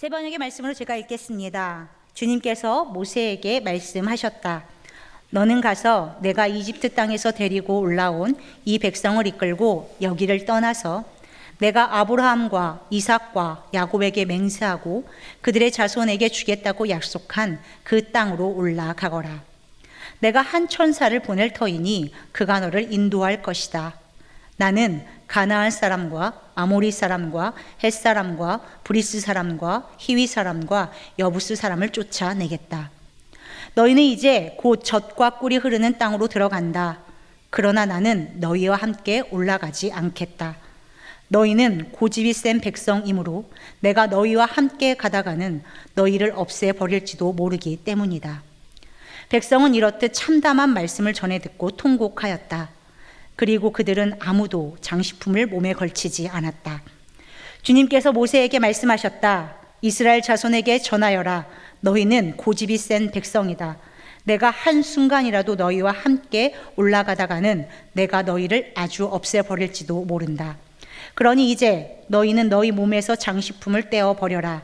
제 번역의 말씀으로 제가 읽겠습니다. 주님께서 모세에게 말씀하셨다. 너는 가서 내가 이집트 땅에서 데리고 올라온 이 백성을 이끌고 여기를 떠나서 내가 아브라함과 이삭과 야곱에게 맹세하고 그들의 자손에게 주겠다고 약속한 그 땅으로 올라가거라. 내가 한 천사를 보낼 터이니 그가 너를 인도할 것이다. 나는 가나안 사람과 아모리 사람과 헷 사람과 브리스 사람과 히위 사람과 여부스 사람을 쫓아내겠다. 너희는 이제 곧 젖과 꿀이 흐르는 땅으로 들어간다. 그러나 나는 너희와 함께 올라가지 않겠다. 너희는 고집이 센 백성이므로 내가 너희와 함께 가다가는 너희를 없애버릴지도 모르기 때문이다. 백성은 이렇듯 참담한 말씀을 전해 듣고 통곡하였다. 그리고 그들은 아무도 장식품을 몸에 걸치지 않았다. 주님께서 모세에게 말씀하셨다. 이스라엘 자손에게 전하여라. 너희는 고집이 센 백성이다. 내가 한순간이라도 너희와 함께 올라가다가는 내가 너희를 아주 없애버릴지도 모른다. 그러니 이제 너희는 너희 몸에서 장식품을 떼어버려라.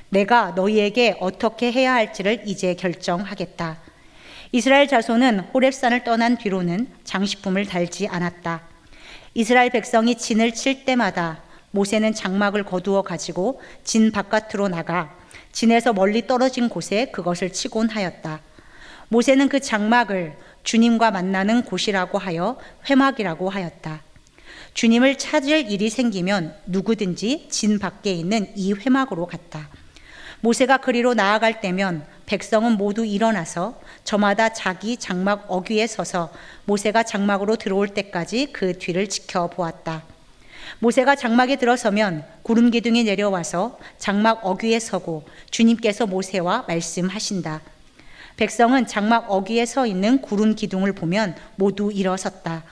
내가 너희에게 어떻게 해야 할지를 이제 결정하겠다. 이스라엘 자손은 호렙산을 떠난 뒤로는 장식품을 달지 않았다. 이스라엘 백성이 진을 칠 때마다 모세는 장막을 거두어 가지고 진 바깥으로 나가 진에서 멀리 떨어진 곳에 그것을 치곤 하였다. 모세는 그 장막을 주님과 만나는 곳이라고 하여 회막이라고 하였다. 주님을 찾을 일이 생기면 누구든지 진 밖에 있는 이 회막으로 갔다. 모세가 그리로 나아갈 때면 백성은 모두 일어나서 저마다 자기 장막 어귀에 서서 모세가 장막으로 들어올 때까지 그 뒤를 지켜보았다. 모세가 장막에 들어서면 구름 기둥이 내려와서 장막 어귀에 서고 주님께서 모세와 말씀하신다. 백성은 장막 어귀에 서 있는 구름 기둥을 보면 모두 일어섰다.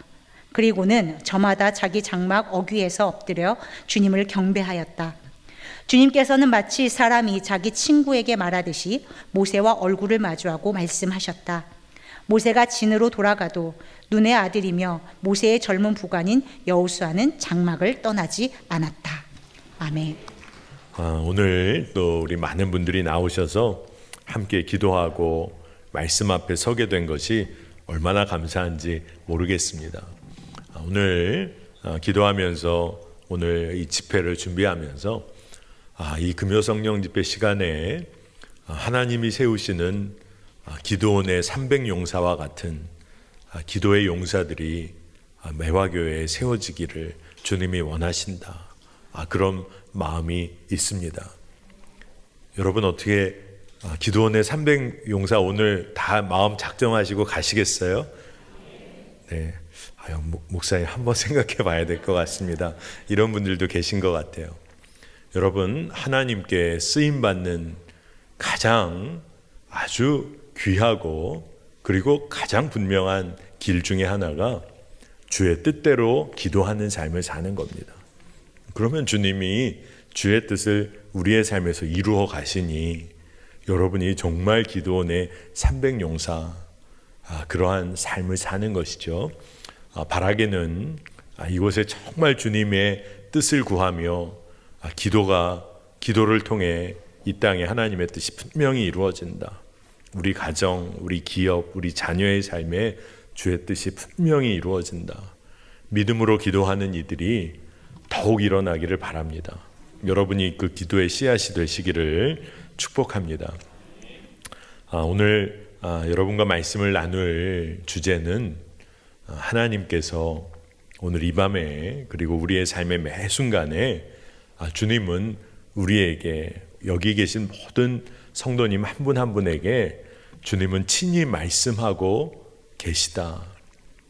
그리고는 저마다 자기 장막 어귀에서 엎드려 주님을 경배하였다. 주님께서는 마치 사람이 자기 친구에게 말하듯이 모세와 얼굴을 마주하고 말씀하셨다. 모세가 진으로 돌아가도 눈의 아들이며 모세의 젊은 부관인 여호수아는 장막을 떠나지 않았다. 아멘. 오늘 또 우리 많은 분들이 나오셔서 함께 기도하고 말씀 앞에 서게 된 것이 얼마나 감사한지 모르겠습니다. 오늘 기도하면서 오늘 이 집회를 준비하면서 이 금요성령 집회 시간에 하나님이 세우시는 기도원의 300용사와 같은 기도의 용사들이 매화교회에 세워지기를 주님이 원하신다. 그런 마음이 있습니다. 여러분 어떻게 기도원의 300용사 오늘 다 마음 작정하시고 가시겠어요? 네. 목사님 한번 생각해 봐야 될 것 같습니다. 이런 분들도 계신 것 같아요. 여러분 하나님께 쓰임받는 가장 아주 귀하고 그리고 가장 분명한 길 중에 하나가 주의 뜻대로 기도하는 삶을 사는 겁니다. 그러면 주님이 주의 뜻을 우리의 삶에서 이루어 가시니 여러분이 정말 기도원의 300용사 그러한 삶을 사는 것이죠. 바라기는 이곳에 정말 주님의 뜻을 구하며 기도를 통해 이 땅에 하나님의 뜻이 분명히 이루어진다. 우리 가정, 우리 기업, 우리 자녀의 삶에 주의 뜻이 분명히 이루어진다. 믿음으로 기도하는 이들이 더욱 일어나기를 바랍니다. 여러분이 그 기도의 씨앗이 되시기를 축복합니다. 오늘 여러분과 말씀을 나눌 주제는 하나님께서 오늘 이 밤에 그리고 우리의 삶의 매 순간에 주님은 우리에게 여기 계신 모든 성도님 한 분 한 분에게 주님은 친히 말씀하고 계시다.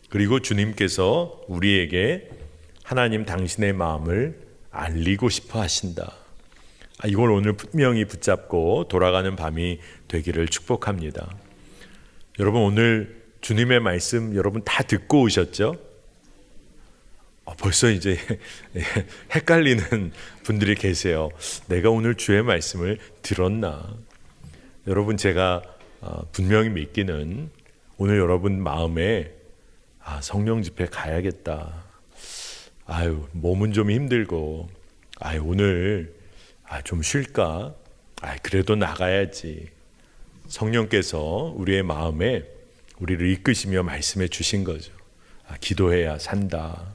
그리고 주님께서 우리에게 하나님 당신의 마음을 알리고 싶어 하신다. 이걸 오늘 분명히 붙잡고 돌아가는 밤이 되기를 축복합니다. 여러분 오늘 주님의 말씀 여러분 다 듣고 오셨죠? 벌써 이제 헷갈리는 분들이 계세요. 내가 오늘 주의 말씀을 들었나? 여러분 제가 분명히 믿기는 오늘 여러분 마음에 성령 집회 가야겠다. 몸은 좀 힘들고 오늘 좀 쉴까? 그래도 나가야지. 성령께서 우리의 마음에 우리를 이끄시며 말씀해 주신 거죠. 기도해야 산다.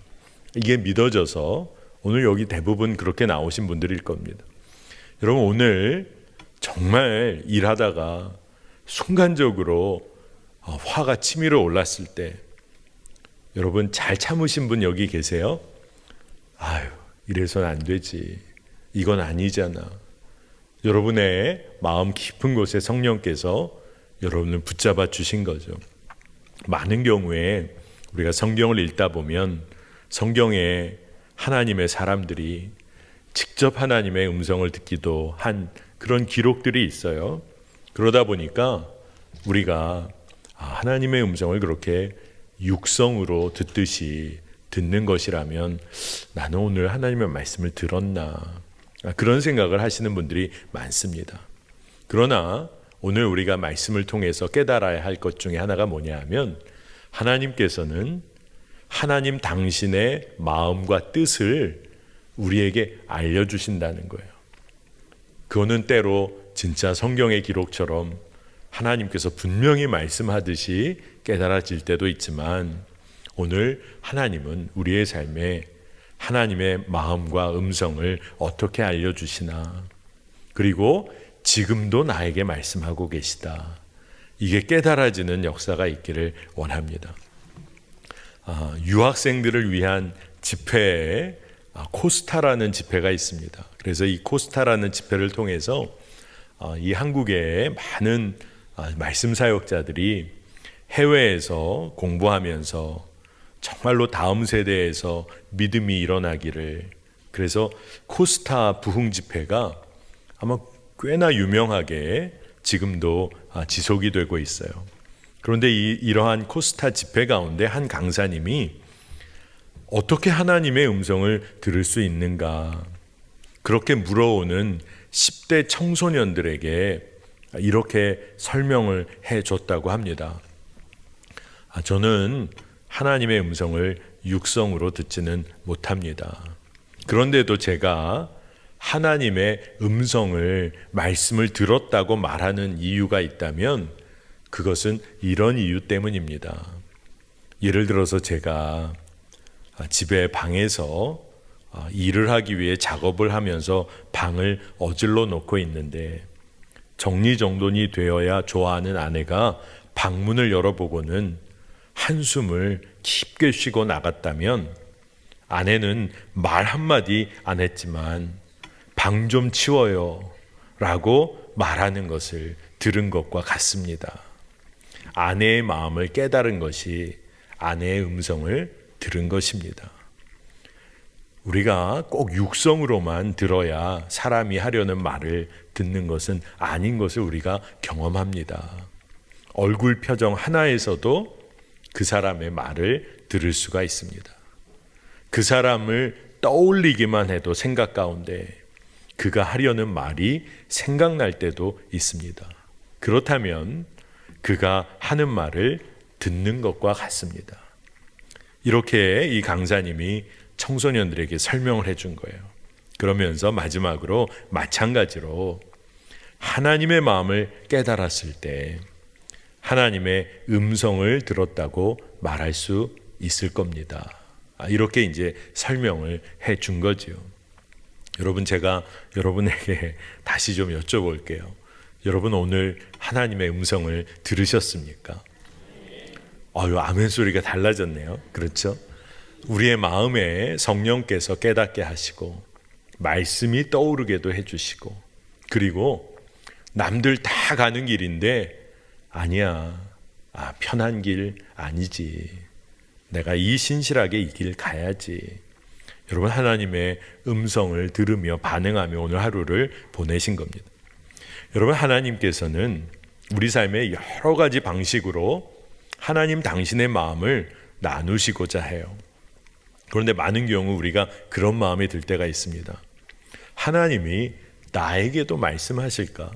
이게 믿어져서 오늘 여기 대부분 그렇게 나오신 분들일 겁니다. 여러분, 오늘 정말 일하다가 순간적으로 화가 치밀어 올랐을 때 여러분 잘 참으신 분 여기 계세요? 이래서는 안 되지. 이건 아니잖아. 여러분의 마음 깊은 곳에 성령께서 여러분을 붙잡아 주신 거죠. 많은 경우에 우리가 성경을 읽다 보면 성경에 하나님의 사람들이 직접 하나님의 음성을 듣기도 한 그런 기록들이 있어요. 그러다 보니까 우리가 하나님의 음성을 그렇게 육성으로 듣듯이 듣는 것이라면 나는 오늘 하나님의 말씀을 들었나, 그런 생각을 하시는 분들이 많습니다. 그러나 오늘 우리가 말씀을 통해서 깨달아야 할 것 중에 하나가 뭐냐 하면 하나님께서는 하나님 당신의 마음과 뜻을 우리에게 알려주신다는 거예요. 그거는 때로 진짜 성경의 기록처럼 하나님께서 분명히 말씀하듯이 깨달아질 때도 있지만 오늘 하나님은 우리의 삶에 하나님의 마음과 음성을 어떻게 알려주시나, 그리고 지금도 나에게 말씀하고 계시다. 이게 깨달아지는 역사가 있기를 원합니다. 유학생들을 위한 집회에 코스타라는 집회가 있습니다. 그래서 이 코스타라는 집회를 통해서 이 한국의 많은 말씀 사역자들이 해외에서 공부하면서 정말로 다음 세대에서 믿음이 일어나기를, 그래서 코스타 부흥 집회가 아마 꽤나 유명하게 지금도 지속이 되고 있어요. 그런데 이러한 코스타 집회 가운데 한 강사님이 어떻게 하나님의 음성을 들을 수 있는가, 그렇게 물어오는 10대 청소년들에게 이렇게 설명을 해줬다고 합니다. 저는 하나님의 음성을 육성으로 듣지는 못합니다. 그런데도 제가 하나님의 음성을, 말씀을 들었다고 말하는 이유가 있다면 그것은 이런 이유 때문입니다. 예를 들어서 제가 집에 방에서 일을 하기 위해 작업을 하면서 방을 어질러 놓고 있는데 정리정돈이 되어야 좋아하는 아내가 방문을 열어보고는 한숨을 깊게 쉬고 나갔다면 아내는 말 한마디 안 했지만 방 좀 치워요 라고 말하는 것을 들은 것과 같습니다. 아내의 마음을 깨달은 것이 아내의 음성을 들은 것입니다. 우리가 꼭 육성으로만 들어야 사람이 하려는 말을 듣는 것은 아닌 것을 우리가 경험합니다. 얼굴 표정 하나에서도 그 사람의 말을 들을 수가 있습니다. 그 사람을 떠올리기만 해도 생각 가운데 그가 하려는 말이 생각날 때도 있습니다. 그렇다면 그가 하는 말을 듣는 것과 같습니다. 이렇게 이 강사님이 청소년들에게 설명을 해준 거예요. 그러면서 마지막으로 마찬가지로 하나님의 마음을 깨달았을 때 하나님의 음성을 들었다고 말할 수 있을 겁니다. 이렇게 이제 설명을 해준 거죠. 여러분, 제가 여러분에게 다시 좀 여쭤볼게요. 여러분, 오늘 하나님의 음성을 들으셨습니까? 아멘 소리가 달라졌네요. 그렇죠? 우리의 마음에 성령께서 깨닫게 하시고 말씀이 떠오르게도 해주시고, 그리고 남들 다 가는 길인데 아니야, 편한 길 아니지, 내가 이 신실하게 이 길 가야지. 여러분, 하나님의 음성을 들으며 반응하며 오늘 하루를 보내신 겁니다. 여러분, 하나님께서는 우리 삶의 여러 가지 방식으로 하나님 당신의 마음을 나누시고자 해요. 그런데 많은 경우 우리가 그런 마음이 들 때가 있습니다. 하나님이 나에게도 말씀하실까?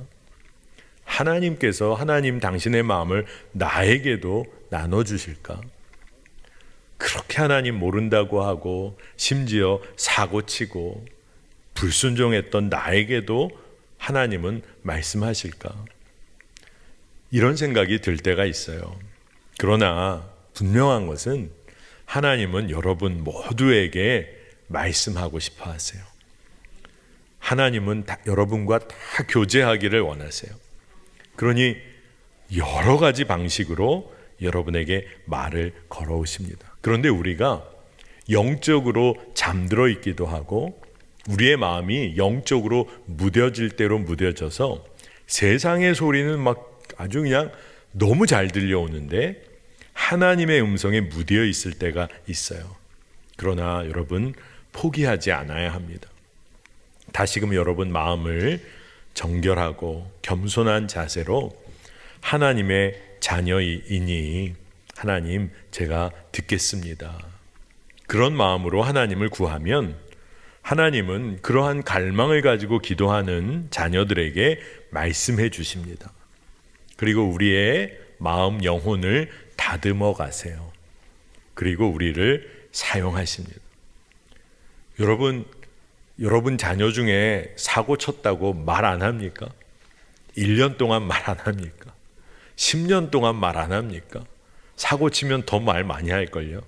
하나님께서 하나님 당신의 마음을 나에게도 나눠주실까? 그렇게 하나님 모른다고 하고 심지어 사고치고 불순종했던 나에게도 하나님은 말씀하실까? 이런 생각이 들 때가 있어요. 그러나 분명한 것은 하나님은 여러분 모두에게 말씀하고 싶어 하세요. 하나님은 여러분과 다 교제하기를 원하세요. 그러니 여러 가지 방식으로 여러분에게 말을 걸어오십니다. 그런데 우리가 영적으로 잠들어 있기도 하고 우리의 마음이 영적으로 무뎌질 대로 무뎌져서 세상의 소리는 막 아주 그냥 너무 잘 들려오는데 하나님의 음성에 무디어 있을 때가 있어요. 그러나 여러분 포기하지 않아야 합니다. 다시금 여러분 마음을 정결하고 겸손한 자세로 하나님의 자녀이니 하나님 제가 듣겠습니다. 그런 마음으로 하나님을 구하면 하나님은 그러한 갈망을 가지고 기도하는 자녀들에게 말씀해 주십니다. 그리고 우리의 마음 영혼을 다듬어 가세요. 그리고 우리를 사용하십니다. 여러분 자녀 중에 사고 쳤다고 말 안 합니까? 1년 동안 말 안 합니까? 10년 동안 말 안 합니까? 사고 치면 더 말 많이 할걸요.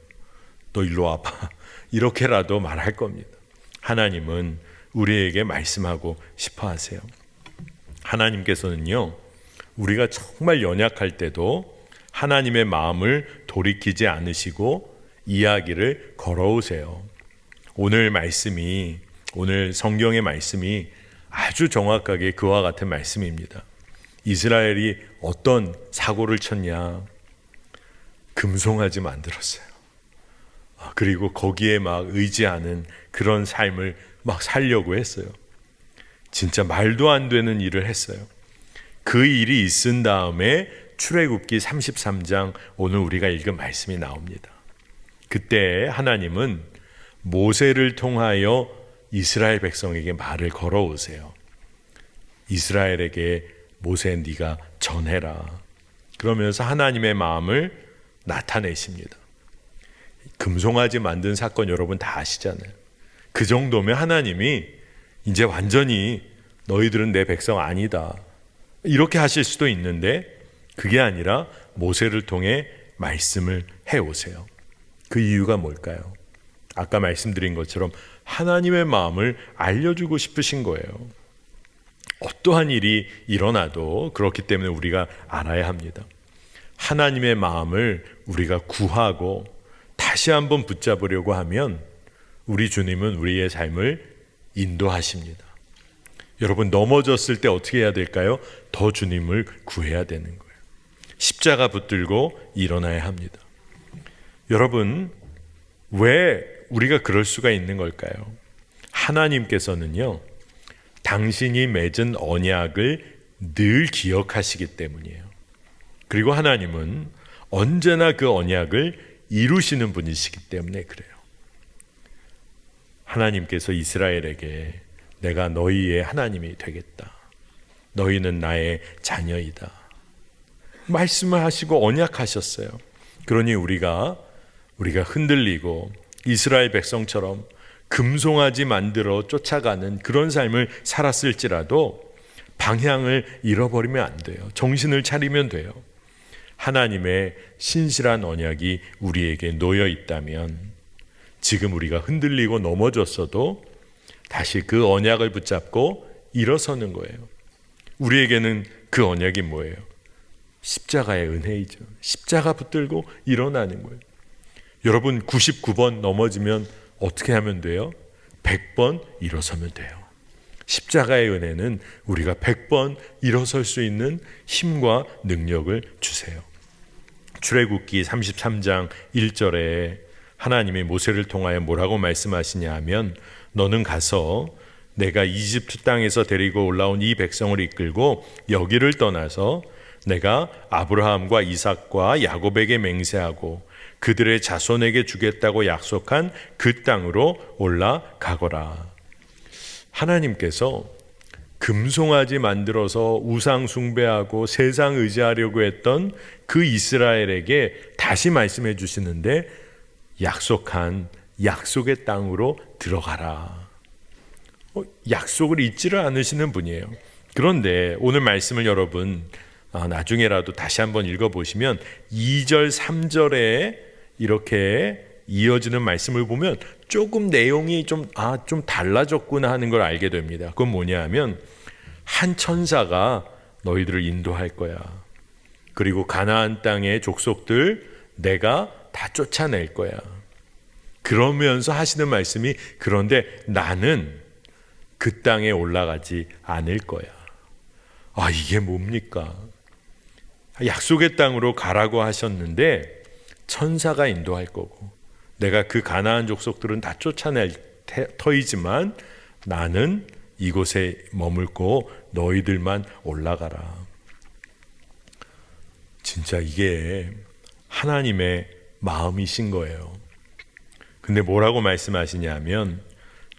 너 일로 와봐. 이렇게라도 말할 겁니다. 하나님은 우리에게 말씀하고 싶어 하세요. 하나님께서는요, 우리가 정말 연약할 때도 하나님의 마음을 돌이키지 않으시고 이야기를 걸어오세요. 오늘 성경의 말씀이 아주 정확하게 그와 같은 말씀입니다. 이스라엘이 어떤 사고를 쳤냐? 금송아지 만들었어요. 그리고 거기에 막 의지하는 그런 삶을 막 살려고 했어요. 진짜 말도 안 되는 일을 했어요. 그 일이 있은 다음에 출애굽기 33장 오늘 우리가 읽은 말씀이 나옵니다. 그때 하나님은 모세를 통하여 이스라엘 백성에게 말을 걸어오세요. 이스라엘에게 모세 네가 전해라. 그러면서 하나님의 마음을 나타내십니다. 금송아지 만든 사건 여러분 다 아시잖아요. 그 정도면 하나님이 이제 완전히 너희들은 내 백성 아니다 이렇게 하실 수도 있는데 그게 아니라 모세를 통해 말씀을 해오세요. 그 이유가 뭘까요? 아까 말씀드린 것처럼 하나님의 마음을 알려주고 싶으신 거예요. 어떠한 일이 일어나도 그렇기 때문에 우리가 알아야 합니다. 하나님의 마음을 우리가 구하고 다시 한번 붙잡으려고 하면 우리 주님은 우리의 삶을 인도하십니다. 여러분 넘어졌을 때 어떻게 해야 될까요? 더 주님을 구해야 되는 거예요. 십자가 붙들고 일어나야 합니다. 여러분 왜 우리가 그럴 수가 있는 걸까요? 하나님께서는요 당신이 맺은 언약을 늘 기억하시기 때문이에요. 그리고 하나님은 언제나 그 언약을 이루시는 분이시기 때문에 그래요. 하나님께서 이스라엘에게 내가 너희의 하나님이 되겠다. 너희는 나의 자녀이다. 말씀을 하시고 언약하셨어요. 그러니 우리가 흔들리고 이스라엘 백성처럼 금송아지 만들어 쫓아가는 그런 삶을 살았을지라도 방향을 잃어버리면 안 돼요. 정신을 차리면 돼요. 하나님의 신실한 언약이 우리에게 놓여 있다면 지금 우리가 흔들리고 넘어졌어도 다시 그 언약을 붙잡고 일어서는 거예요. 우리에게는 그 언약이 뭐예요? 십자가의 은혜이죠. 십자가 붙들고 일어나는 거예요. 여러분 99번 넘어지면 어떻게 하면 돼요? 100번 일어서면 돼요. 십자가의 은혜는 우리가 100번 일어설 수 있는 힘과 능력을 주세요. 출애굽기 33장 1절에 하나님이 모세를 통하여 뭐라고 말씀하시냐 하면 너는 가서 내가 이집트 땅에서 데리고 올라온 이 백성을 이끌고 여기를 떠나서 내가 아브라함과 이삭과 야곱에게 맹세하고 그들의 자손에게 주겠다고 약속한 그 땅으로 올라가거라. 하나님께서 금송아지 만들어서 우상 숭배하고 세상 의지하려고 했던 그 이스라엘에게 다시 말씀해 주시는데 약속한 약속의 땅으로 들어가라. 약속을 잊지를 않으시는 분이에요. 그런데 오늘 말씀을 여러분 나중에라도 다시 한번 읽어보시면 2절 3절에 이렇게 이어지는 말씀을 보면 조금 내용이 좀 달라졌구나 하는 걸 알게 됩니다. 그건 뭐냐 하면 한 천사가 너희들을 인도할 거야. 그리고 가나안 땅의 족속들 내가 다 쫓아낼 거야. 그러면서 하시는 말씀이 그런데 나는 그 땅에 올라가지 않을 거야. 이게 뭡니까? 약속의 땅으로 가라고 하셨는데 천사가 인도할 거고 내가 그 가나안 족속들은 다 쫓아낼 터이지만 나는 이곳에 머물고 너희들만 올라가라. 진짜 이게 하나님의 마음이신 거예요. 근데 뭐라고 말씀하시냐면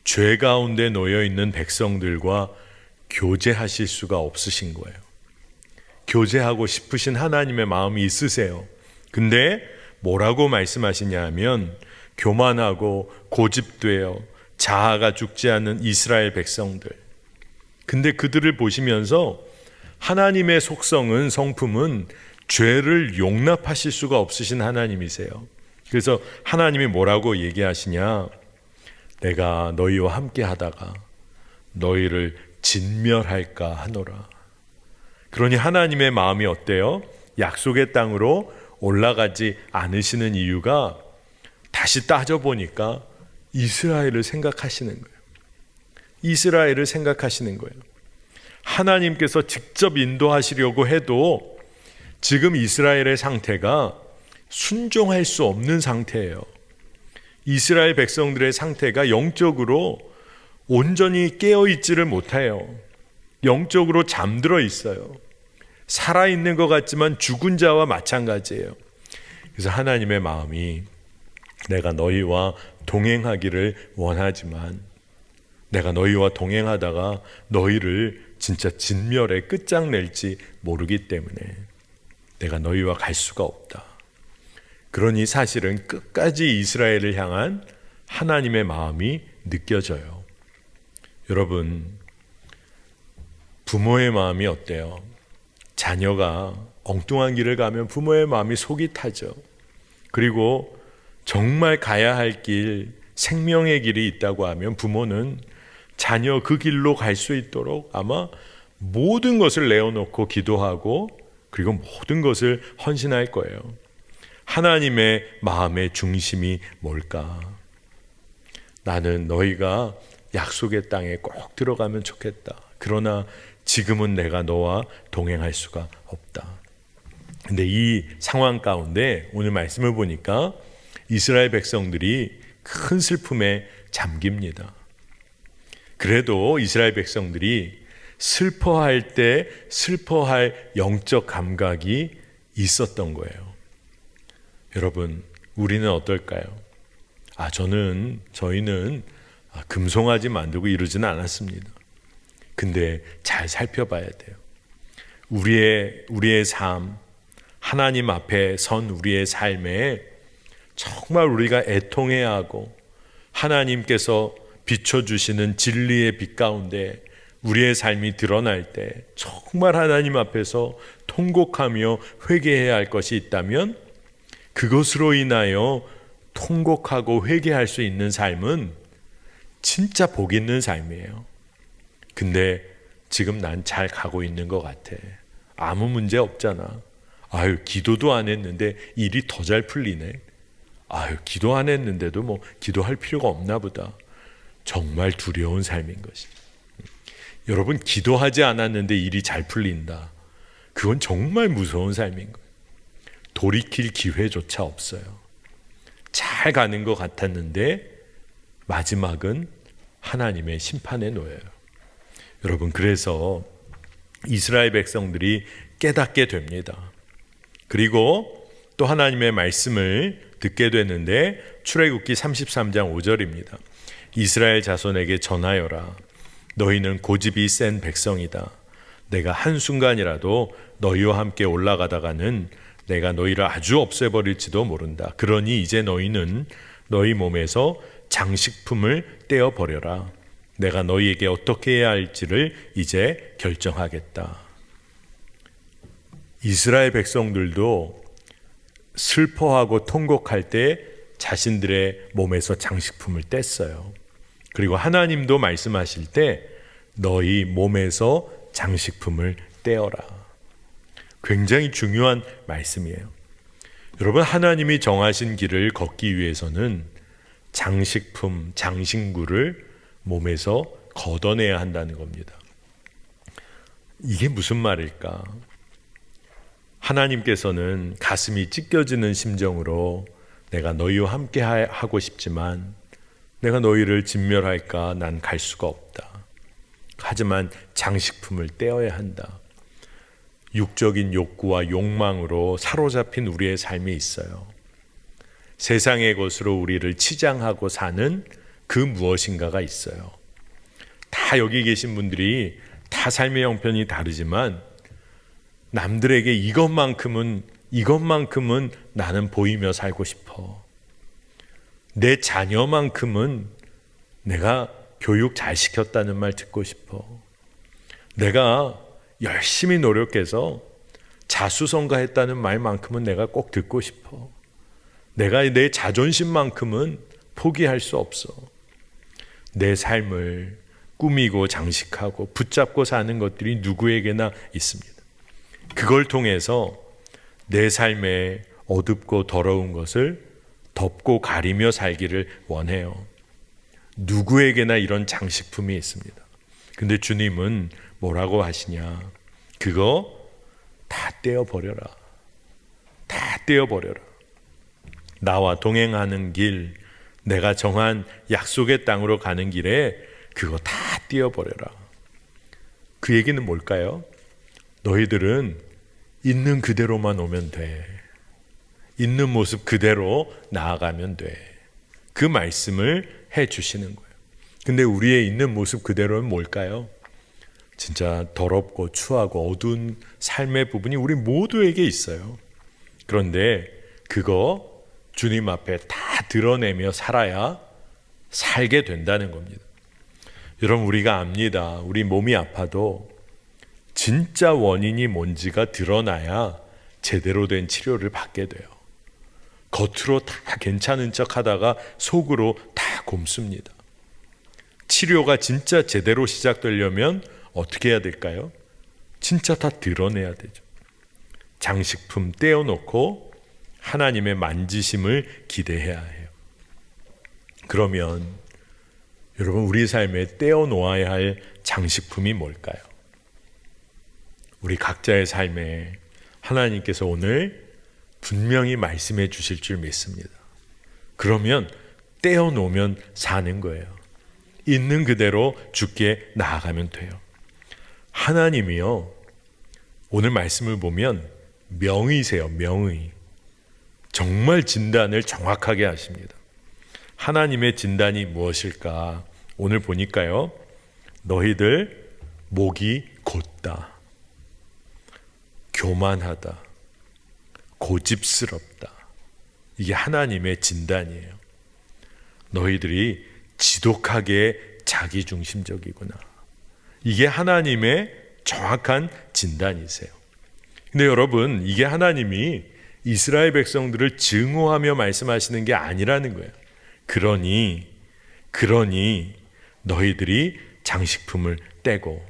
죄 가운데 놓여 있는 백성들과 교제하실 수가 없으신 거예요. 교제하고 싶으신 하나님의 마음이 있으세요. 근데 뭐라고 말씀하시냐 하면 교만하고 고집되어 자아가 죽지 않는 이스라엘 백성들. 근데 그들을 보시면서 하나님의 속성은 성품은 죄를 용납하실 수가 없으신 하나님이세요. 그래서 하나님이 뭐라고 얘기하시냐? 내가 너희와 함께 하다가 너희를 진멸할까 하노라. 그러니 하나님의 마음이 어때요? 약속의 땅으로 올라가지 않으시는 이유가 다시 따져보니까 이스라엘을 생각하시는 거예요. 이스라엘을 생각하시는 거예요. 하나님께서 직접 인도하시려고 해도 지금 이스라엘의 상태가 순종할 수 없는 상태예요. 이스라엘 백성들의 상태가 영적으로 온전히 깨어있지를 못해요. 영적으로 잠들어 있어요. 살아있는 것 같지만 죽은 자와 마찬가지예요. 그래서 하나님의 마음이 내가 너희와 동행하기를 원하지만 내가 너희와 동행하다가 너희를 진짜 진멸에 끝장낼지 모르기 때문에 내가 너희와 갈 수가 없다. 그러니 사실은 끝까지 이스라엘을 향한 하나님의 마음이 느껴져요. 여러분, 부모의 마음이 어때요? 자녀가 엉뚱한 길을 가면 부모의 마음이 속이 타죠. 그리고 정말 가야 할 길, 생명의 길이 있다고 하면 부모는 자녀 그 길로 갈 수 있도록 아마 모든 것을 내어놓고 기도하고 그리고 모든 것을 헌신할 거예요. 하나님의 마음의 중심이 뭘까? 나는 너희가 약속의 땅에 꼭 들어가면 좋겠다. 그러나 지금은 내가 너와 동행할 수가 없다. 근데 이 상황 가운데 오늘 말씀을 보니까 이스라엘 백성들이 큰 슬픔에 잠깁니다. 그래도 이스라엘 백성들이 슬퍼할 때 슬퍼할 영적 감각이 있었던 거예요. 여러분, 우리는 어떨까요? 저희는 금송아지 만들고 이러지는 않았습니다. 근데 잘 살펴봐야 돼요. 우리의 삶, 하나님 앞에 선 우리의 삶에 정말 우리가 애통해야 하고 하나님께서 비춰주시는 진리의 빛 가운데 우리의 삶이 드러날 때 정말 하나님 앞에서 통곡하며 회개해야 할 것이 있다면 그것으로 인하여 통곡하고 회개할 수 있는 삶은 진짜 복 있는 삶이에요. 근데 지금 난 잘 가고 있는 것 같아. 아무 문제 없잖아. 기도도 안 했는데 일이 더 잘 풀리네. 기도 안 했는데도 기도할 필요가 없나 보다. 정말 두려운 삶인 것이. 여러분, 기도하지 않았는데 일이 잘 풀린다. 그건 정말 무서운 삶인 거예요. 돌이킬 기회조차 없어요. 잘 가는 것 같았는데 마지막은 하나님의 심판에 놓여요. 여러분, 그래서 이스라엘 백성들이 깨닫게 됩니다. 그리고 또 하나님의 말씀을 듣게 되는데 출애굽기 33장 5절입니다. 이스라엘 자손에게 전하여라. 너희는 고집이 센 백성이다. 내가 한순간이라도 너희와 함께 올라가다가는 내가 너희를 아주 없애버릴지도 모른다. 그러니 이제 너희는 너희 몸에서 장식품을 떼어버려라. 내가 너희에게 어떻게 해야 할지를 이제 결정하겠다. 이스라엘 백성들도 슬퍼하고 통곡할 때 자신들의 몸에서 장식품을 뗐어요. 그리고 하나님도 말씀하실 때 너희 몸에서 장식품을 떼어라. 굉장히 중요한 말씀이에요. 여러분, 하나님이 정하신 길을 걷기 위해서는 장식품, 장신구를 몸에서 걷어내야 한다는 겁니다. 이게 무슨 말일까? 하나님께서는 가슴이 찢겨지는 심정으로 내가 너희와 함께 하고 싶지만 내가 너희를 진멸할까 난 갈 수가 없다. 하지만 장식품을 떼어야 한다. 육적인 욕구와 욕망으로 사로잡힌 우리의 삶이 있어요. 세상의 것으로 우리를 치장하고 사는 그 무엇인가가 있어요. 다 여기 계신 분들이 다 삶의 형편이 다르지만 남들에게 이것만큼은 나는 보이며 살고 싶어. 내 자녀만큼은 내가 교육 잘 시켰다는 말 듣고 싶어. 내가 열심히 노력해서 자수성가했다는 말만큼은 내가 꼭 듣고 싶어. 내가 내 자존심만큼은 포기할 수 없어. 내 삶을 꾸미고 장식하고 붙잡고 사는 것들이 누구에게나 있습니다. 그걸 통해서 내 삶에 어둡고 더러운 것을 덮고 가리며 살기를 원해요. 누구에게나 이런 장식품이 있습니다. 근데 주님은 뭐라고 하시냐? 그거 다 떼어버려라. 다 떼어버려라. 나와 동행하는 길, 내가 정한 약속의 땅으로 가는 길에 그거 다 떼어버려라. 그 얘기는 뭘까요? 너희들은 있는 그대로만 오면 돼. 있는 모습 그대로 나아가면 돼. 그 말씀을 해주시는 거예요. 근데 우리의 있는 모습 그대로는 뭘까요? 진짜 더럽고 추하고 어두운 삶의 부분이 우리 모두에게 있어요. 그런데 그거 주님 앞에 다 드러내며 살아야 살게 된다는 겁니다. 여러분, 우리가 압니다. 우리 몸이 아파도 진짜 원인이 뭔지가 드러나야 제대로 된 치료를 받게 돼요. 겉으로 다 괜찮은 척 하다가 속으로 다 곪습니다. 치료가 진짜 제대로 시작되려면 어떻게 해야 될까요? 진짜 다 드러내야 되죠. 장식품 떼어놓고 하나님의 만지심을 기대해야 해요. 그러면 여러분, 우리 삶에 떼어놓아야 할 장식품이 뭘까요? 우리 각자의 삶에 하나님께서 오늘 분명히 말씀해 주실 줄 믿습니다. 그러면 떼어놓으면 사는 거예요. 있는 그대로 주께 나아가면 돼요. 하나님이요, 오늘 말씀을 보면 명의세요. 명의. 정말 진단을 정확하게 하십니다. 하나님의 진단이 무엇일까? 오늘 보니까요, 너희들 목이 곧다, 교만하다, 고집스럽다. 이게 하나님의 진단이에요. 너희들이 지독하게 자기중심적이구나. 이게 하나님의 정확한 진단이세요. 근데 여러분, 이게 하나님이 이스라엘 백성들을 증오하며 말씀하시는 게 아니라는 거예요. 그러니 너희들이 장식품을 떼고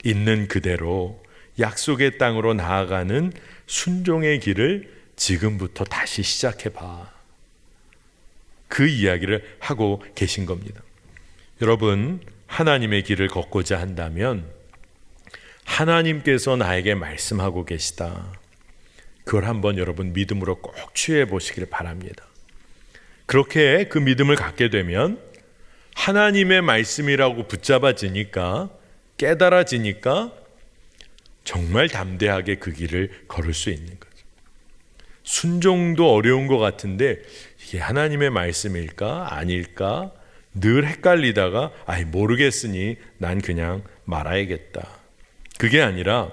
있는 그대로 약속의 땅으로 나아가는 순종의 길을 지금부터 다시 시작해봐. 그 이야기를 하고 계신 겁니다. 여러분, 하나님의 길을 걷고자 한다면 하나님께서 나에게 말씀하고 계시다. 그걸 한번 여러분 믿음으로 꼭 취해 보시길 바랍니다. 그렇게 그 믿음을 갖게 되면 하나님의 말씀이라고 붙잡아지니까, 깨달아지니까 정말 담대하게 그 길을 걸을 수 있는 거죠. 순종도 어려운 것 같은데 이게 하나님의 말씀일까 아닐까 늘 헷갈리다가 모르겠으니 난 그냥 말아야겠다. 그게 아니라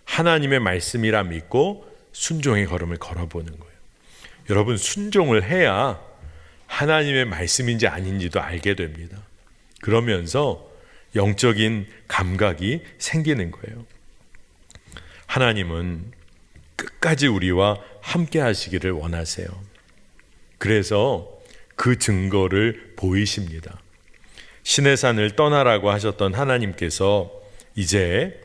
하나님의 말씀이라 믿고 순종의 걸음을 걸어보는 거예요. 여러분, 순종을 해야 하나님의 말씀인지 아닌지도 알게 됩니다. 그러면서 영적인 감각이 생기는 거예요. 하나님은 끝까지 우리와 함께 하시기를 원하세요. 그래서 그 증거를 보이십니다. 시내산을 떠나라고 하셨던 하나님께서 이제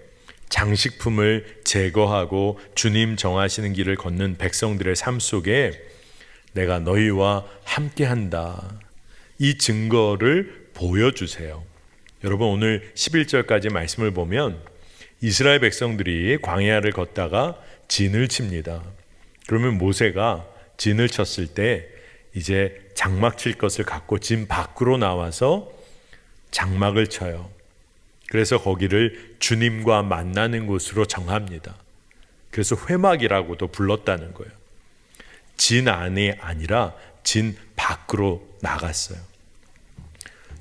장식품을 제거하고 주님 정하시는 길을 걷는 백성들의 삶 속에 내가 너희와 함께한다, 이 증거를 보여주세요. 여러분, 오늘 11절까지 말씀을 보면 이스라엘 백성들이 광야를 걷다가 진을 칩니다. 그러면 모세가 진을 쳤을 때 이제 장막 칠 것을 갖고 진 밖으로 나와서 장막을 쳐요. 그래서 거기를 주님과 만나는 곳으로 정합니다. 그래서 회막이라고도 불렀다는 거예요. 진 안이 아니라 진 밖으로 나갔어요.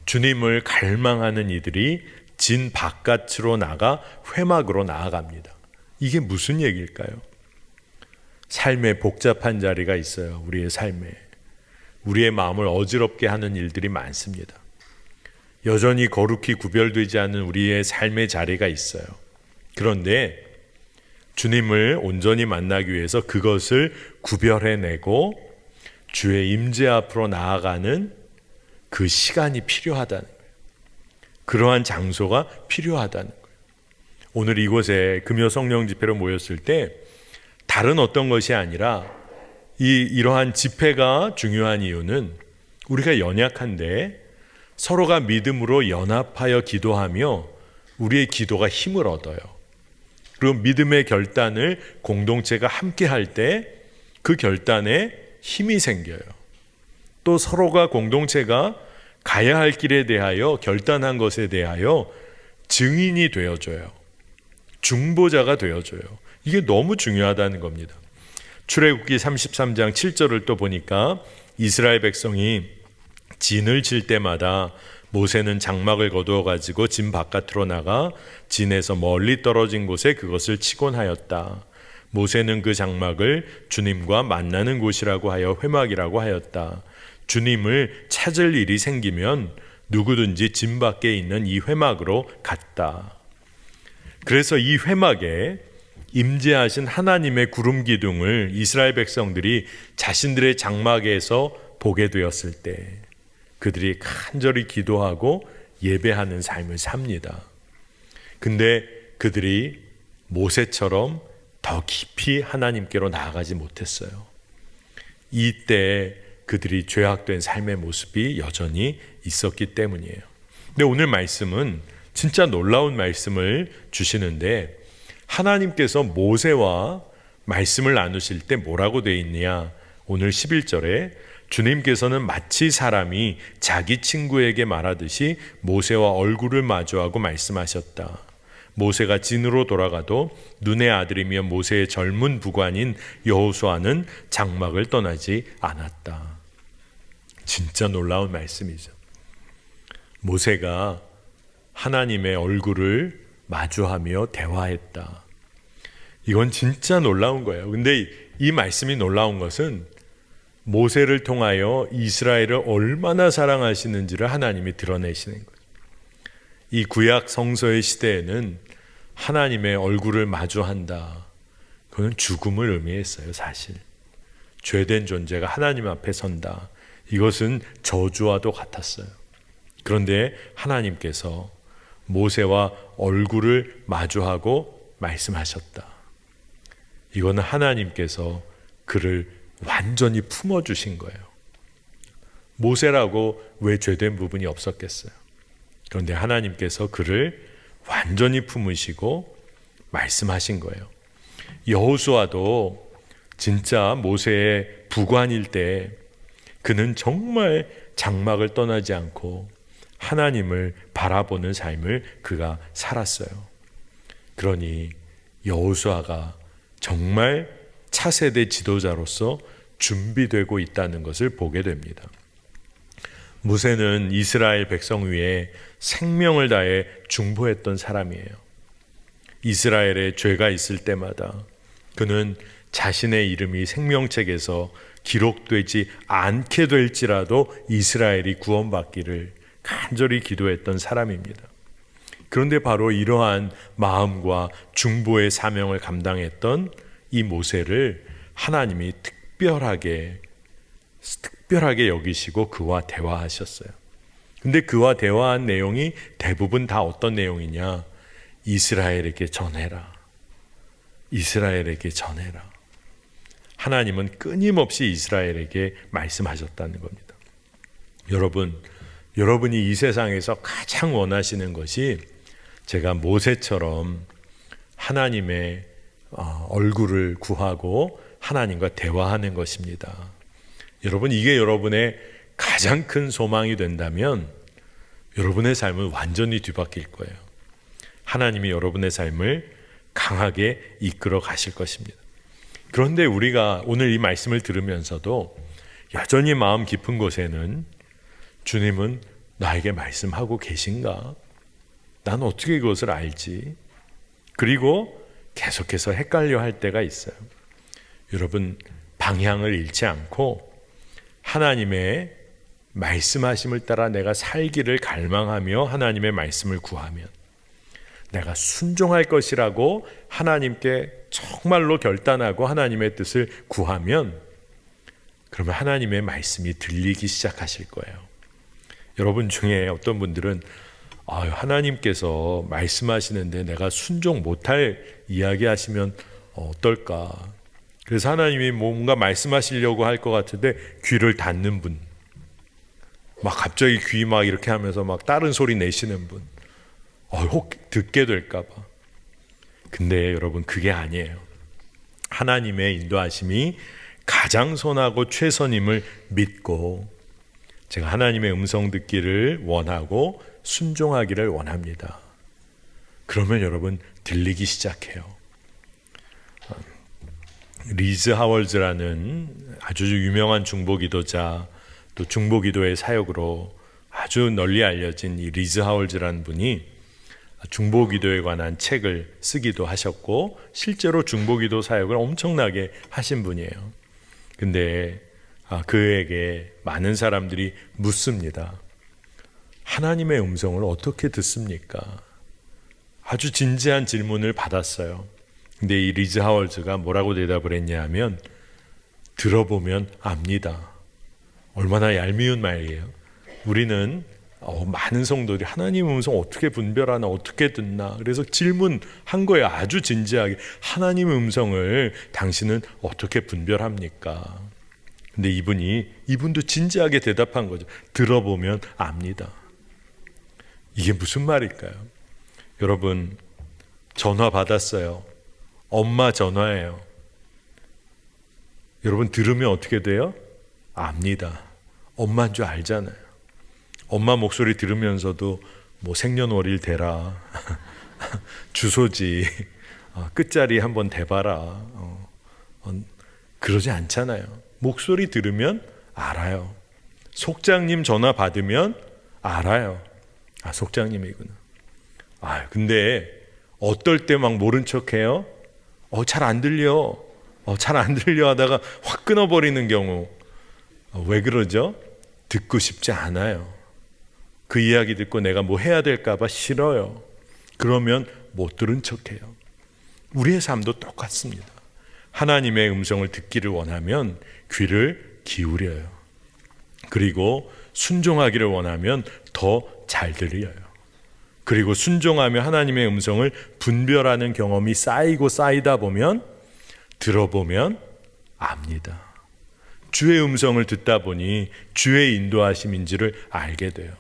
주님을 갈망하는 이들이 진 바깥으로 나가 회막으로 나아갑니다. 이게 무슨 얘기일까요? 삶에 복잡한 자리가 있어요. 우리의 삶에. 우리의 마음을 어지럽게 하는 일들이 많습니다. 여전히 거룩히 구별되지 않은 우리의 삶의 자리가 있어요. 그런데 주님을 온전히 만나기 위해서 그것을 구별해내고 주의 임재 앞으로 나아가는 그 시간이 필요하다는 거예요. 그러한 장소가 필요하다는 거예요. 오늘 이곳에 금요 성령 집회로 모였을 때 다른 어떤 것이 아니라 이러한 집회가 중요한 이유는 우리가 연약한데 서로가 믿음으로 연합하여 기도하며 우리의 기도가 힘을 얻어요. 그리고 믿음의 결단을 공동체가 함께 할 때 그 결단에 힘이 생겨요. 또 서로가 공동체가 가야 할 길에 대하여 결단한 것에 대하여 증인이 되어줘요. 중보자가 되어줘요. 이게 너무 중요하다는 겁니다. 출애굽기 33장 7절을 또 보니까 이스라엘 백성이 진을 칠 때마다 모세는 장막을 거두어 가지고 진 바깥으로 나가 진에서 멀리 떨어진 곳에 그것을 치곤 하였다. 모세는 그 장막을 주님과 만나는 곳이라고 하여 회막이라고 하였다. 주님을 찾을 일이 생기면 누구든지 진 밖에 있는 이 회막으로 갔다. 그래서 이 회막에 임재하신 하나님의 구름 기둥을 이스라엘 백성들이 자신들의 장막에서 보게 되었을 때 그들이 간절히 기도하고 예배하는 삶을 삽니다. 근데 그들이 모세처럼 더 깊이 하나님께로 나아가지 못했어요. 이때 그들이 죄악된 삶의 모습이 여전히 있었기 때문이에요. 근데 오늘 말씀은 진짜 놀라운 말씀을 주시는데 하나님께서 모세와 말씀을 나누실 때 뭐라고 되어 있느냐? 오늘 11절에 주님께서는 마치 사람이 자기 친구에게 말하듯이 모세와 얼굴을 마주하고 말씀하셨다. 모세가 진으로 돌아가도 눈의 아들이며 모세의 젊은 부관인 여호수아는 장막을 떠나지 않았다. 진짜 놀라운 말씀이죠. 모세가 하나님의 얼굴을 마주하며 대화했다. 이건 진짜 놀라운 거예요. 근데 이 말씀이 놀라운 것은 모세를 통하여 이스라엘을 얼마나 사랑하시는지를 하나님이 드러내시는 거예요. 이 구약 성서의 시대에는 하나님의 얼굴을 마주한다. 그건 죽음을 의미했어요, 사실. 죄된 존재가 하나님 앞에 선다. 이것은 저주와도 같았어요. 그런데 하나님께서 모세와 얼굴을 마주하고 말씀하셨다. 이거는 하나님께서 그를 완전히 품어주신 거예요. 모세라고 왜 죄된 부분이 없었겠어요? 그런데 하나님께서 그를 완전히 품으시고 말씀하신 거예요. 여호수아도 진짜 모세의 부관일 때 그는 정말 장막을 떠나지 않고 하나님을 바라보는 삶을 그가 살았어요. 그러니 여호수아가 정말 차세대 지도자로서 준비되고 있다는 것을 보게 됩니다. 모세는 이스라엘 백성 위에 생명을 다해 중보했던 사람이에요. 이스라엘에 죄가 있을 때마다 그는 자신의 이름이 생명책에서 기록되지 않게 될지라도 이스라엘이 구원받기를 간절히 기도했던 사람입니다. 그런데 바로 이러한 마음과 중보의 사명을 감당했던 이 모세를 하나님이 특별하게 여기시고 그와 대화하셨어요. 근데 그와 대화한 내용이 대부분 다 어떤 내용이냐? 이스라엘에게 전해라. 이스라엘에게 전해라. 하나님은 끊임없이 이스라엘에게 말씀하셨다는 겁니다. 여러분이 이 세상에서 가장 원하시는 것이 제가 모세처럼 하나님의 얼굴을 구하고 하나님과 대화하는 것입니다. 여러분, 이게 여러분의 가장 큰 소망이 된다면 여러분의 삶은 완전히 뒤바뀔 거예요. 하나님이 여러분의 삶을 강하게 이끌어 가실 것입니다. 그런데 우리가 오늘 이 말씀을 들으면서도 여전히 마음 깊은 곳에는 주님은 나에게 말씀하고 계신가? 난 어떻게 그것을 알지? 그리고 계속해서 헷갈려 할 때가 있어요. 여러분, 방향을 잃지 않고 하나님의 말씀하심을 따라 내가 살기를 갈망하며 하나님의 말씀을 구하면, 내가 순종할 것이라고 하나님께 정말로 결단하고 하나님의 뜻을 구하면, 그러면 하나님의 말씀이 들리기 시작하실 거예요. 여러분 중에 어떤 분들은 하나님께서 말씀하시는데 내가 순종 못할 이야기 하시면 어떨까? 그래서 하나님이 뭔가 말씀하시려고 할 것 같은데 귀를 닫는 분, 막 갑자기 귀 막 이렇게 하면서 막 다른 소리 내시는 분, 혹 듣게 될까 봐. 근데 여러분, 그게 아니에요. 하나님의 인도하심이 가장 선하고 최선임을 믿고 제가 하나님의 음성 듣기를 원하고 순종하기를 원합니다. 그러면 여러분, 들리기 시작해요. 리즈 하월즈라는 아주 유명한 중보기도자, 또 중보기도의 사역으로 아주 널리 알려진 이 리즈 하월즈라는 분이 중보기도에 관한 책을 쓰기도 하셨고 실제로 중보기도 사역을 엄청나게 하신 분이에요. 근데 그에게 많은 사람들이 묻습니다. 하나님의 음성을 어떻게 듣습니까? 아주 진지한 질문을 받았어요. 근데 이 리즈 하월즈가 뭐라고 대답을 했냐 하면, 들어보면 압니다. 얼마나 얄미운 말이에요. 우리는 많은 성도들이 하나님 음성 어떻게 분별하나, 어떻게 듣나, 그래서 질문한 거예요. 아주 진지하게. 하나님 음성을 당신은 어떻게 분별합니까? 근데 이분도 진지하게 대답한 거죠. 들어보면 압니다. 이게 무슨 말일까요? 여러분, 전화 받았어요. 엄마 전화예요. 여러분, 들으면 어떻게 돼요? 압니다. 엄마인 줄 알잖아요. 엄마 목소리 들으면서도 뭐 생년월일 대라, 주소지, 끝자리 한번 대봐라, 그러지 않잖아요. 목소리 들으면 알아요. 속장님 전화 받으면 알아요. 속장님이구나. 근데 어떨 때 막 모른 척해요? 잘 안 들려. 잘 안 들려 하다가 확 끊어버리는 경우. 왜 그러죠? 듣고 싶지 않아요. 그 이야기 듣고 내가 뭐 해야 될까 봐 싫어요. 그러면 못 들은 척해요. 우리의 삶도 똑같습니다. 하나님의 음성을 듣기를 원하면 귀를 기울여요. 그리고 순종하기를 원하면 더 잘 들려요. 그리고 순종하며 하나님의 음성을 분별하는 경험이 쌓이고 쌓이다 보면, 들어보면 압니다. 주의 음성을 듣다 보니 주의 인도하심인지를 알게 돼요.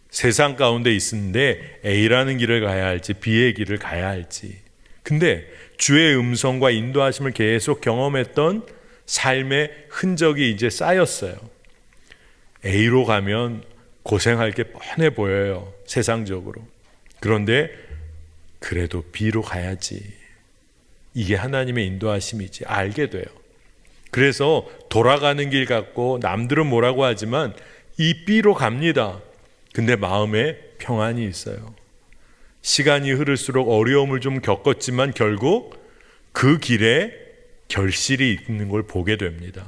세상 가운데 있는데 A라는 길을 가야 할지 B의 길을 가야 할지, 근데 주의 음성과 인도하심을 계속 경험했던 삶의 흔적이 이제 쌓였어요. A로 가면 고생할 게 뻔해 보여요, 세상적으로. 그런데 그래도 B로 가야지, 이게 하나님의 인도하심이지 알게 돼요. 그래서 돌아가는 길 같고 남들은 뭐라고 하지만 이 B로 갑니다. 근데 마음에 평안이 있어요. 시간이 흐를수록 어려움을 좀 겪었지만 결국 그 길에 결실이 있는 걸 보게 됩니다.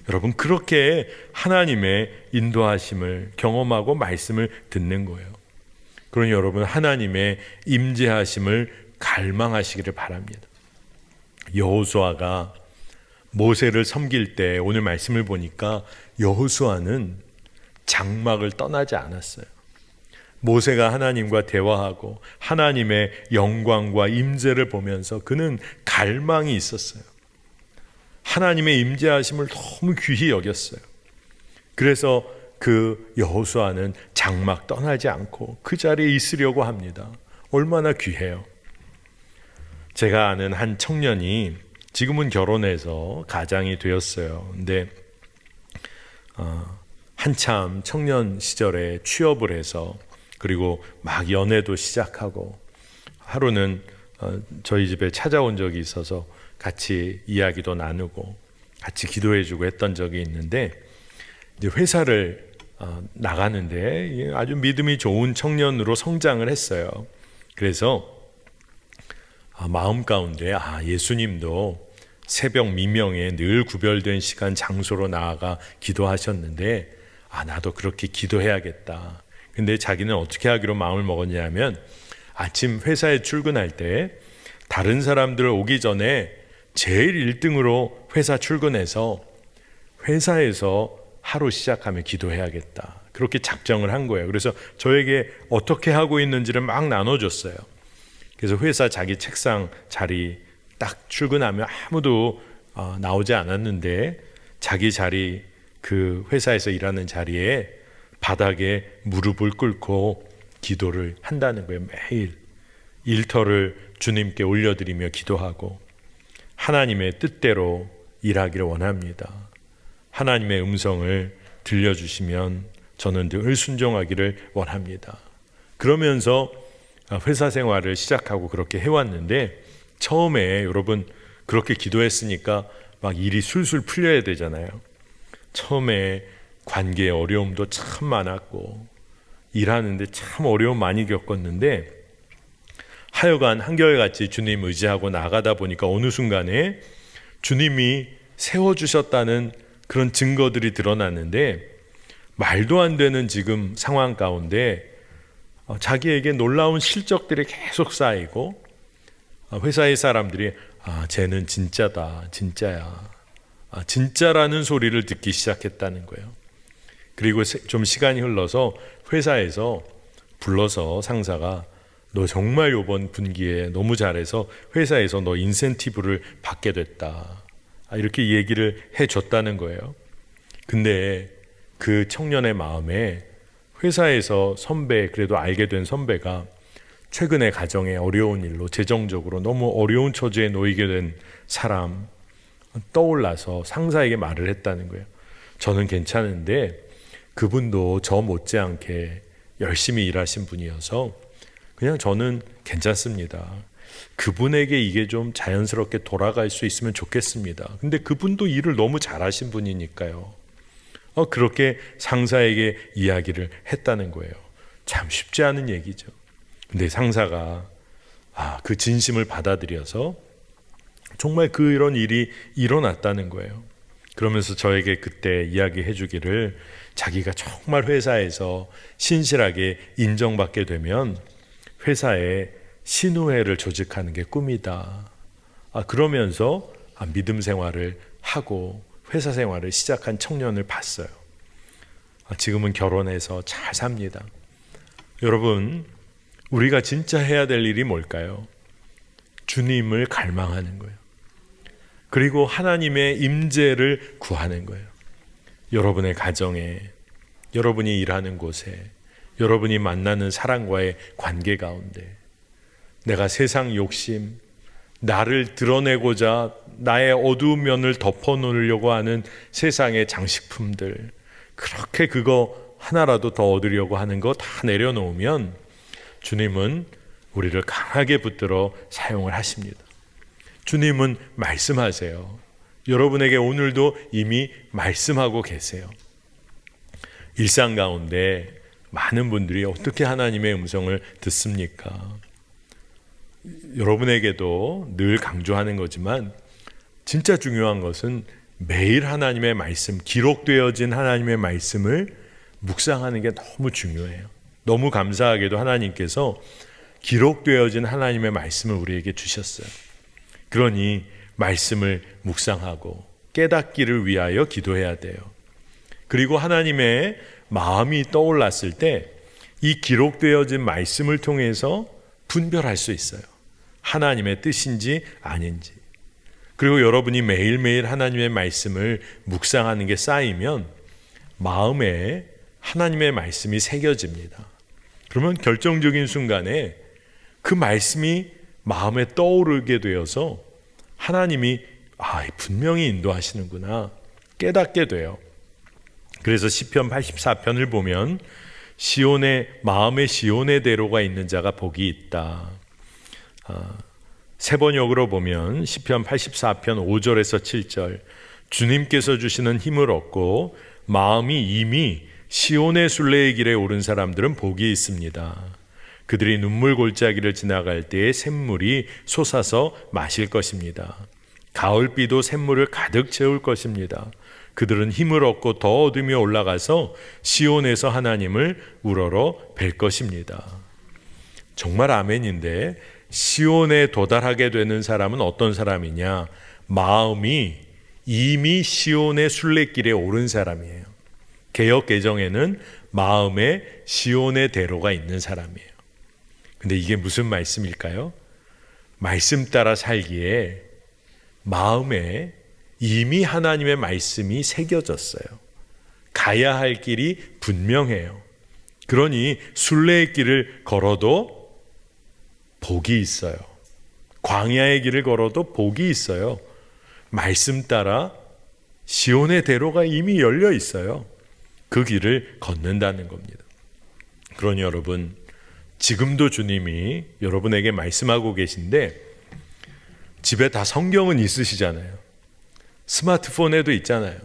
여러분, 그렇게 하나님의 인도하심을 경험하고 말씀을 듣는 거예요. 그러니 여러분 하나님의 임재하심을 갈망하시기를 바랍니다. 여호수아가 모세를 섬길 때 오늘 말씀을 보니까 여호수아는 장막을 떠나지 않았어요. 모세가 하나님과 대화하고 하나님의 영광과 임재를 보면서 그는 갈망이 있었어요. 하나님의 임재하심을 너무 귀히 여겼어요. 그래서 그 여호수아는 장막 떠나지 않고 그 자리에 있으려고 합니다. 얼마나 귀해요. 제가 아는 한 청년이 지금은 결혼해서 가장이 되었어요. 근데 한참 청년 시절에 취업을 해서 그리고 막 연애도 시작하고 하루는 저희 집에 찾아온 적이 있어서 같이 이야기도 나누고 같이 기도해주고 했던 적이 있는데 이제 회사를 나가는데 아주 믿음이 좋은 청년으로 성장을 했어요. 그래서 마음 가운데 예수님도 새벽 미명에 늘 구별된 시간 장소로 나아가 기도하셨는데 나도 그렇게 기도해야겠다. 근데 자기는 어떻게 하기로 마음을 먹었냐면 아침 회사에 출근할 때 다른 사람들 오기 전에 제일 1등으로 회사 출근해서 회사에서 하루 시작하며 기도해야겠다. 그렇게 작정을 한 거예요. 그래서 저에게 어떻게 하고 있는지를 막 나눠줬어요. 그래서 회사 자기 책상 자리 딱 출근하면 아무도 나오지 않았는데 자기 자리 그 회사에서 일하는 자리에 바닥에 무릎을 꿇고 기도를 한다는 거예요. 매일 일터를 주님께 올려드리며 기도하고 하나님의 뜻대로 일하기를 원합니다. 하나님의 음성을 들려주시면 저는 늘 순종하기를 원합니다. 그러면서 회사 생활을 시작하고 그렇게 해왔는데 처음에 여러분 그렇게 기도했으니까 막 일이 술술 풀려야 되잖아요. 처음에 관계의 어려움도 참 많았고 일하는데 참 어려움 많이 겪었는데 하여간 한결같이 주님 의지하고 나가다 보니까 어느 순간에 주님이 세워주셨다는 그런 증거들이 드러났는데 말도 안 되는 지금 상황 가운데 자기에게 놀라운 실적들이 계속 쌓이고 회사의 사람들이 쟤는 진짜다, 진짜야, 진짜라는 소리를 듣기 시작했다는 거예요. 그리고 좀 시간이 흘러서 회사에서 불러서 상사가 너 정말 이번 분기에 너무 잘해서 회사에서 너 인센티브를 받게 됐다, 이렇게 얘기를 해줬다는 거예요. 근데 그 청년의 마음에 회사에서 선배, 그래도 알게 된 선배가 최근에 가정에 어려운 일로 재정적으로 너무 어려운 처지에 놓이게 된 사람 떠올라서 상사에게 말을 했다는 거예요. 저는 괜찮은데 그분도 저 못지않게 열심히 일하신 분이어서 그냥 저는 괜찮습니다. 그분에게 이게 좀 자연스럽게 돌아갈 수 있으면 좋겠습니다. 근데 그분도 일을 너무 잘하신 분이니까요. 그렇게 상사에게 이야기를 했다는 거예요. 참 쉽지 않은 얘기죠. 근데 상사가 그 진심을 받아들여서 정말 그런 일이 일어났다는 거예요. 그러면서 저에게 그때 이야기해 주기를 자기가 정말 회사에서 신실하게 인정받게 되면 회사에 신우회를 조직하는 게 꿈이다. 그러면서 믿음 생활을 하고 회사 생활을 시작한 청년을 봤어요. 지금은 결혼해서 잘 삽니다. 여러분, 우리가 진짜 해야 될 일이 뭘까요? 주님을 갈망하는 거예요. 그리고 하나님의 임재를 구하는 거예요. 여러분의 가정에, 여러분이 일하는 곳에, 여러분이 만나는 사람과의 관계 가운데 내가 세상 욕심, 나를 드러내고자 나의 어두운 면을 덮어놓으려고 하는 세상의 장식품들, 그렇게 그거 하나라도 더 얻으려고 하는 거 다 내려놓으면 주님은 우리를 강하게 붙들어 사용을 하십니다. 주님은 말씀하세요. 여러분에게 오늘도 이미 말씀하고 계세요. 일상 가운데 많은 분들이 어떻게 하나님의 음성을 듣습니까? 여러분에게도 늘 강조하는 거지만 진짜 중요한 것은 매일 하나님의 말씀, 기록되어진 하나님의 말씀을 묵상하는 게 너무 중요해요. 너무 감사하게도 하나님께서 기록되어진 하나님의 말씀을 우리에게 주셨어요. 그러니 말씀을 묵상하고 깨닫기를 위하여 기도해야 돼요. 그리고 하나님의 마음이 떠올랐을 때 이 기록되어진 말씀을 통해서 분별할 수 있어요. 하나님의 뜻인지 아닌지. 그리고 여러분이 매일매일 하나님의 말씀을 묵상하는 게 쌓이면 마음에 하나님의 말씀이 새겨집니다. 그러면 결정적인 순간에 그 말씀이 마음에 떠오르게 되어서 하나님이 분명히 인도하시는구나 깨닫게 돼요. 그래서 시편 84편을 보면 마음에 시온의 대로가 있는 자가 복이 있다. 세 번역으로 보면 시편 84편 5절에서 7절 주님께서 주시는 힘을 얻고 마음이 이미 시온의 순례의 길에 오른 사람들은 복이 있습니다. 그들이 눈물 골짜기를 지나갈 때에 샘물이 솟아서 마실 것입니다. 가을비도 샘물을 가득 채울 것입니다. 그들은 힘을 얻고 더 얻으며 올라가서 시온에서 하나님을 우러러 뵐 것입니다. 정말 아멘인데 시온에 도달하게 되는 사람은 어떤 사람이냐? 마음이 이미 시온의 순례길에 오른 사람이에요. 개역 개정에는 마음에 시온의 대로가 있는 사람이에요. 근데 이게 무슨 말씀일까요? 말씀 따라 살기에 마음에 이미 하나님의 말씀이 새겨졌어요. 가야 할 길이 분명해요. 그러니 순례의 길을 걸어도 복이 있어요. 광야의 길을 걸어도 복이 있어요. 말씀 따라 시온의 대로가 이미 열려 있어요. 그 길을 걷는다는 겁니다. 그러니 여러분, 지금도 주님이 여러분에게 말씀하고 계신데 집에 다 성경은 있으시잖아요. 스마트폰에도 있잖아요.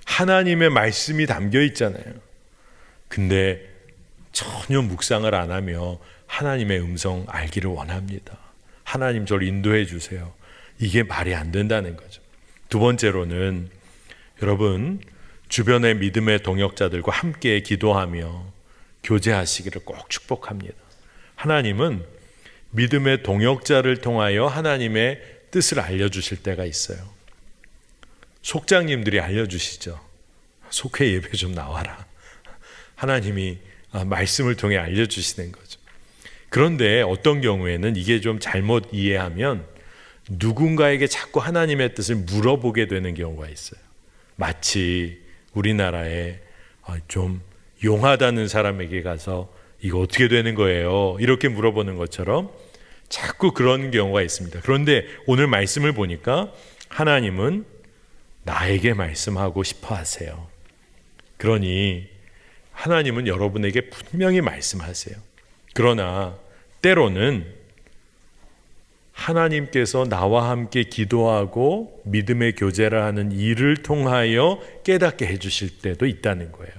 하나님의 말씀이 담겨 있잖아요. 근데 전혀 묵상을 안 하며 하나님의 음성 알기를 원합니다. 하나님 저를 인도해 주세요. 이게 말이 안 된다는 거죠. 두 번째로는 여러분 주변의 믿음의 동역자들과 함께 기도하며 교제하시기를 꼭 축복합니다. 하나님은 믿음의 동역자를 통하여 하나님의 뜻을 알려주실 때가 있어요. 속장님들이 알려주시죠. 속회 예배 좀 나와라. 하나님이 말씀을 통해 알려주시는 거죠. 그런데 어떤 경우에는 이게 좀 잘못 이해하면 누군가에게 자꾸 하나님의 뜻을 물어보게 되는 경우가 있어요. 마치 우리나라에 좀 용하다는 사람에게 가서 이거 어떻게 되는 거예요? 이렇게 물어보는 것처럼 자꾸 그런 경우가 있습니다. 그런데 오늘 말씀을 보니까 하나님은 나에게 말씀하고 싶어 하세요. 그러니 하나님은 여러분에게 분명히 말씀하세요. 그러나 때로는 하나님께서 나와 함께 기도하고 믿음의 교제를 하는 일을 통하여 깨닫게 해주실 때도 있다는 거예요.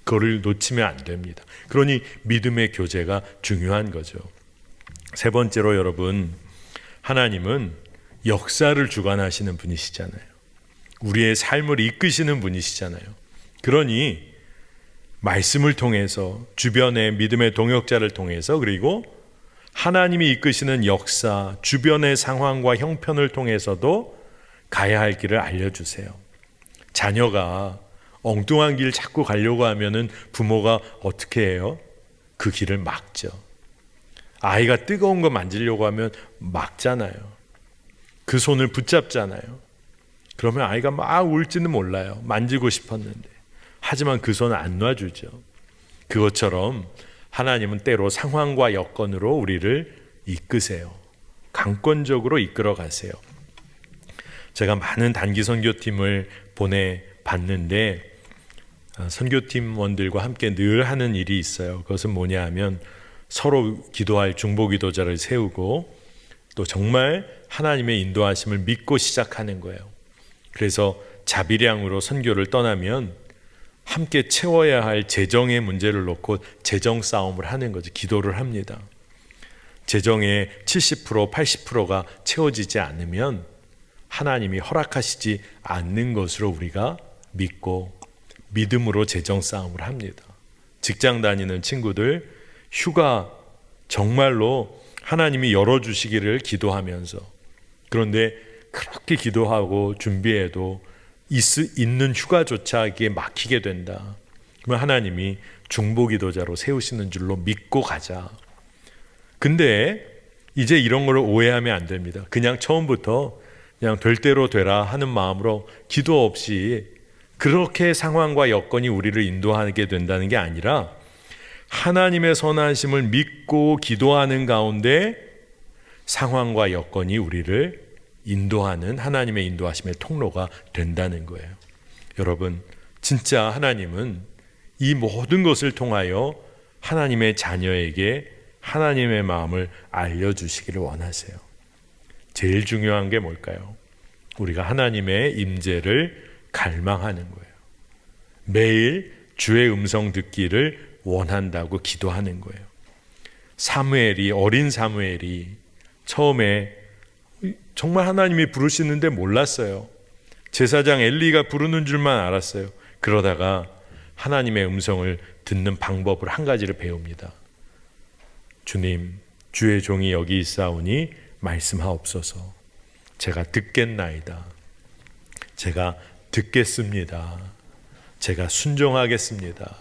그거를 놓치면 안 됩니다. 그러니 믿음의 교제가 중요한 거죠. 세 번째로 여러분, 하나님은 역사를 주관하시는 분이시잖아요. 우리의 삶을 이끄시는 분이시잖아요. 그러니 말씀을 통해서 주변의 믿음의 동역자를 통해서 그리고 하나님이 이끄시는 역사, 주변의 상황과 형편을 통해서도 가야 할 길을 알려주세요. 자녀가 엉뚱한 길 자꾸 가려고 하면은 부모가 어떻게 해요? 그 길을 막죠. 아이가 뜨거운 거 만지려고 하면 막잖아요. 그 손을 붙잡잖아요. 그러면 아이가 막 울지는 몰라요. 만지고 싶었는데. 하지만 그 손을 안 놔주죠. 그것처럼 하나님은 때로 상황과 여건으로 우리를 이끄세요. 강권적으로 이끌어 가세요. 제가 많은 단기 선교팀을 보내봤는데 선교팀원들과 함께 늘 하는 일이 있어요. 그것은 뭐냐 하면 서로 기도할 중보기도자를 세우고 또 정말 하나님의 인도하심을 믿고 시작하는 거예요. 그래서 자비량으로 선교를 떠나면 함께 채워야 할 재정의 문제를 놓고 재정 싸움을 하는 거죠. 기도를 합니다. 재정의 70%, 80%가 채워지지 않으면 하나님이 허락하시지 않는 것으로 우리가 믿고 믿음으로 재정 싸움을 합니다. 직장 다니는 친구들 휴가 정말로 하나님이 열어주시기를 기도하면서, 그런데 그렇게 기도하고 준비해도 있는 휴가조차 이게 막히게 된다. 그러면 하나님이 중보기도자로 세우시는 줄로 믿고 가자. 근데 이제 이런 걸 오해하면 안 됩니다. 그냥 처음부터 그냥 될 대로 되라 하는 마음으로 기도 없이 그렇게 상황과 여건이 우리를 인도하게 된다는 게 아니라, 하나님의 선하심을 믿고 기도하는 가운데 상황과 여건이 우리를 인도하는 하나님의 인도하심의 통로가 된다는 거예요. 여러분, 진짜 하나님은 이 모든 것을 통하여 하나님의 자녀에게 하나님의 마음을 알려주시기를 원하세요. 제일 중요한 게 뭘까요? 우리가 하나님의 임재를 갈망하는 거예요. 매일 주의 음성 듣기를 원한다고 기도하는 거예요. 어린 사무엘이 처음에 정말 하나님이 부르시는데 몰랐어요. 제사장 엘리가 부르는 줄만 알았어요. 그러다가 하나님의 음성을 듣는 방법을 한 가지를 배웁니다. 주님, 주의 종이 여기 있사오니 말씀하옵소서. 제가 듣겠나이다. 제가 듣겠습니다. 제가 순종하겠습니다.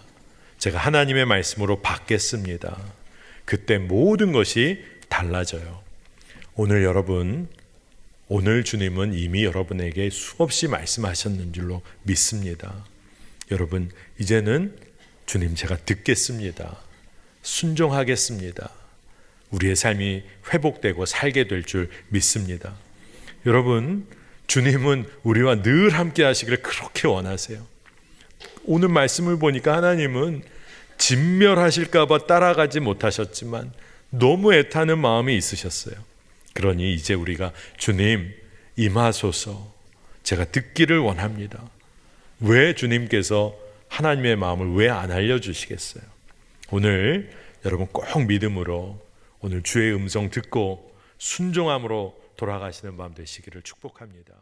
제가 하나님의 말씀으로 받겠습니다. 그때 모든 것이 달라져요. 오늘 여러분, 오늘 주님은 이미 여러분에게 수없이 말씀하셨는 줄로 믿습니다. 여러분, 이제는 주님, 제가 듣겠습니다. 순종하겠습니다. 우리의 삶이 회복되고 살게 될 줄 믿습니다. 여러분, 주님은 우리와 늘 함께 하시기를 그렇게 원하세요. 오늘 말씀을 보니까 하나님은 진멸하실까 봐 따라가지 못하셨지만 너무 애타는 마음이 있으셨어요. 그러니 이제 우리가 주님 임하소서, 제가 듣기를 원합니다. 왜 주님께서 하나님의 마음을 왜 안 알려주시겠어요? 오늘 여러분 꼭 믿음으로 오늘 주의 음성 듣고 순종함으로 돌아가시는 밤 되시기를 축복합니다.